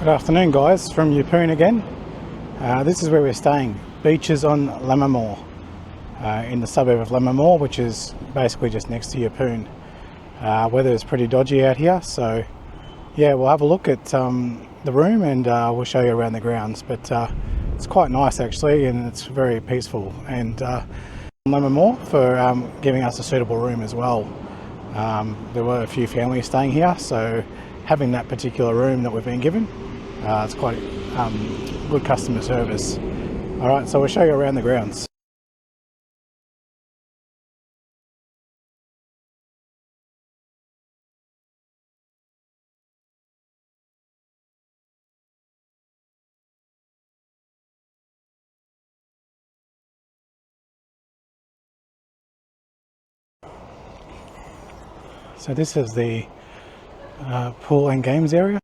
Good afternoon guys, from Yeppoon again. This is where we're staying, Beaches on Lammermoor, in the suburb of Lammermoor, which is basically just next to Yeppoon. Weather is pretty dodgy out here, so yeah, we'll have a look at the room and we'll show you around the grounds, but it's quite nice actually, and it's very peaceful, and Lammermoor for giving us a suitable room as well. There were a few families staying here, so having that particular room that we've been given, it's quite good customer service. Alright, so we'll show you around the grounds. So this is the pool and games area.